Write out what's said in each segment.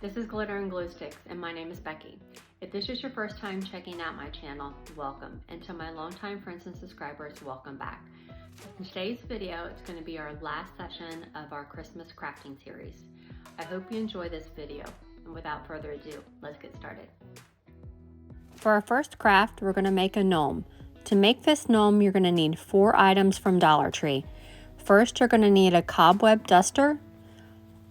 This is Glitter and Glue Sticks, and my name is Becky. If this is your first time checking out my channel, welcome. And to my longtime friends and subscribers, welcome back. In today's video, it's going to be our last session of our Christmas crafting series. I hope you enjoy this video, and without further ado, let's get started. For our first craft, we're going to make a gnome. To make this gnome, you're going to need 4 items from Dollar Tree. First, you're going to need a cobweb duster,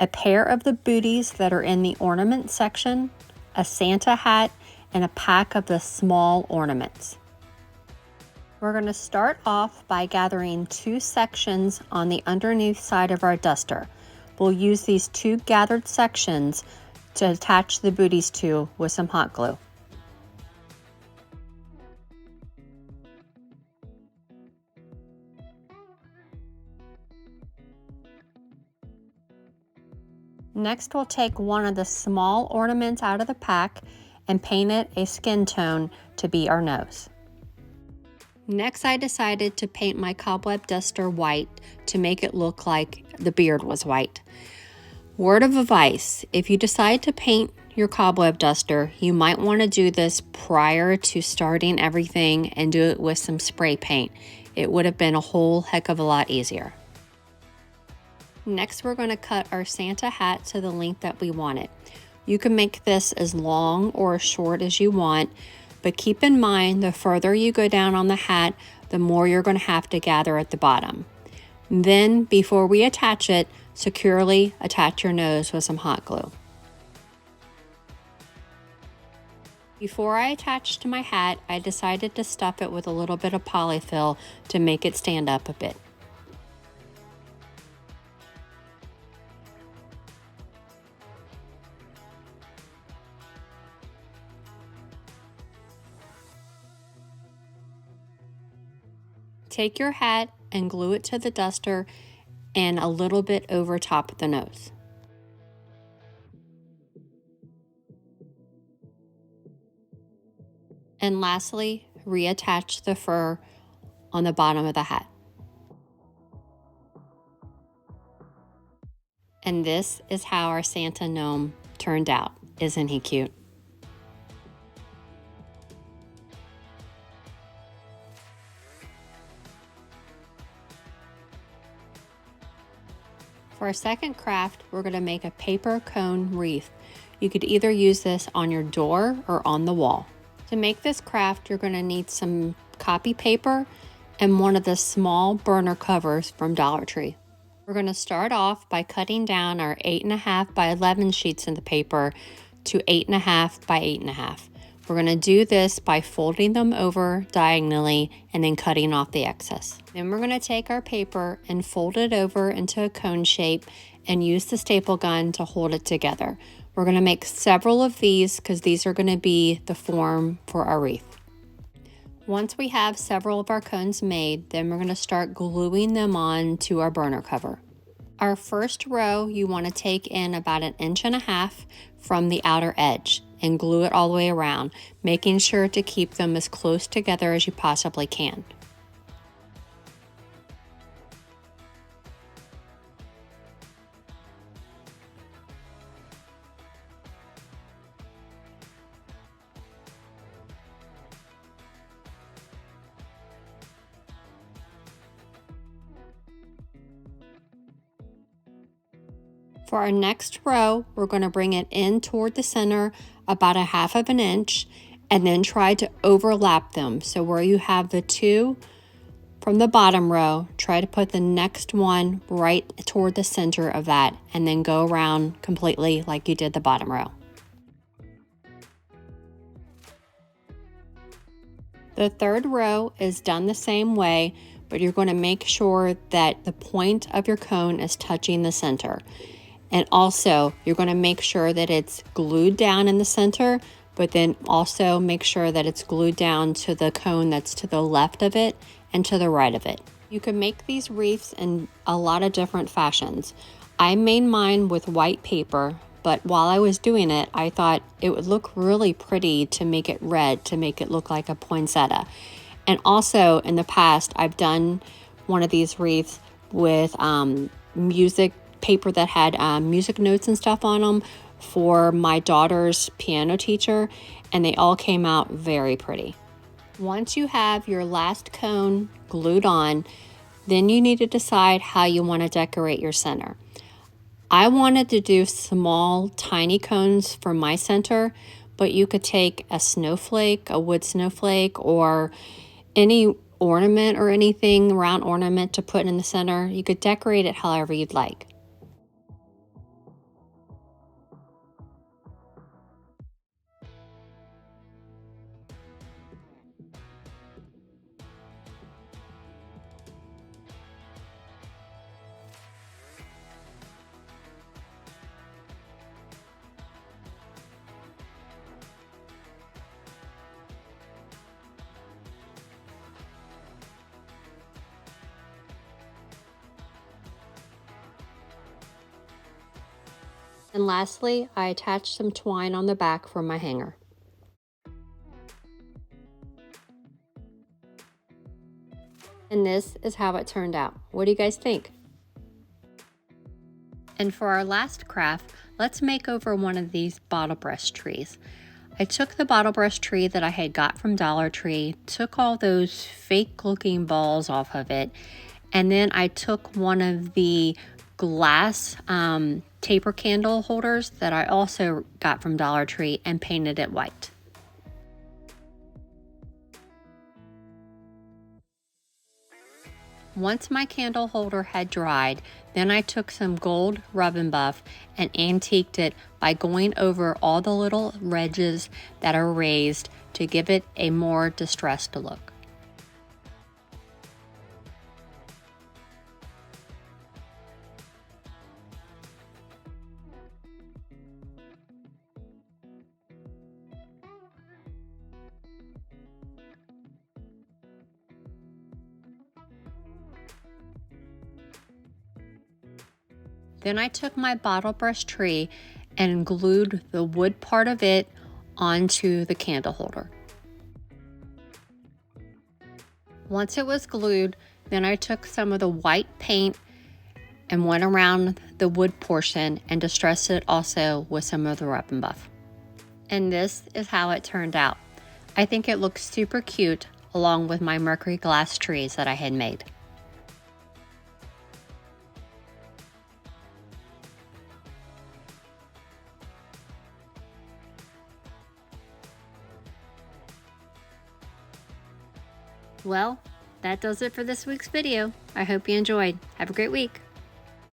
a pair of the booties that are in the ornament section, a Santa hat, and a pack of the small ornaments. We're going to start off by gathering 2 sections on the underneath side of our duster. We'll use these 2 gathered sections to attach the booties to with some hot glue. Next, we'll take one of the small ornaments out of the pack and paint it a skin tone to be our nose. Next, I decided to paint my cobweb duster white to make it look like the beard was white. Word of advice, if you decide to paint your cobweb duster, you might want to do this prior to starting everything and do it with some spray paint. It would have been a whole heck of a lot easier. Next, we're going to cut our Santa hat to the length that we want it. You can make this as long or as short as you want, but keep in mind the further you go down on the hat, the more you're going to have to gather at the bottom. Then, before we attach it, securely attach your nose with some hot glue. Before I attached to my hat, I decided to stuff it with a little bit of polyfill to make it stand up a bit. Take your hat and glue it to the duster and a little bit over top of the nose. And lastly, reattach the fur on the bottom of the hat. And this is how our Santa gnome turned out. Isn't he cute? For our second craft, we're going to make a paper cone wreath. You could either use this on your door or on the wall. To make this craft, you're going to need some copy paper and one of the small burner covers from Dollar Tree. We're going to start off by cutting down our 8.5 by 11 sheets of the paper to 8.5 by 8.5. We're going to do this by folding them over diagonally and then cutting off the excess. Then we're going to take our paper and fold it over into a cone shape and use the staple gun to hold it together. We're going to make several of these because these are going to be the form for our wreath. Once we have several of our cones made, then we're going to start gluing them on to our burner cover. Our first row, you want to take in about 1.5 inches from the outer edge and glue it all the way around, making sure to keep them as close together as you possibly can. For our next row, we're going to bring it in toward the center about 1/2 inch and then try to overlap them. So where you have the 2 from the bottom row, try to put the next one right toward the center of that and then go around completely like you did the bottom row. The third row is done the same way, but you're going to make sure that the point of your cone is touching the center. And also, you're going to make sure that it's glued down in the center, but then also make sure that it's glued down to the cone that's to the left of it and to the right of it. You can make these wreaths in a lot of different fashions. I made mine with white paper, but while I was doing it, I thought it would look really pretty to make it red, to make it look like a poinsettia. And also, in the past, I've done one of these wreaths with music paper that had music notes and stuff on them, for my daughter's piano teacher, and they all came out very pretty. Once you have your last cone glued on, then you need to decide how you want to decorate your center. I wanted to do small, tiny cones for my center, but you could take a snowflake, a wood snowflake, or any ornament or anything, round ornament to put in the center. You could decorate it however you'd like. And lastly, I attached some twine on the back for my hanger. And this is how it turned out. What do you guys think? And for our last craft, let's make over one of these bottle brush trees. I took the bottle brush tree that I had got from Dollar Tree, took all those fake looking balls off of it, and then I took one of the glass taper candle holders that I also got from Dollar Tree and painted it white. Once my candle holder had dried, then I took some gold rub and buff and antiqued it by going over all the little ridges that are raised to give it a more distressed look. Then I took my bottle brush tree and glued the wood part of it onto the candle holder. Once it was glued, then I took some of the white paint and went around the wood portion and distressed it also with some of the rub and buff. And this is how it turned out. I think it looks super cute along with my mercury glass trees that I had made. Well, that does it for this week's video. I hope you enjoyed. Have a great week.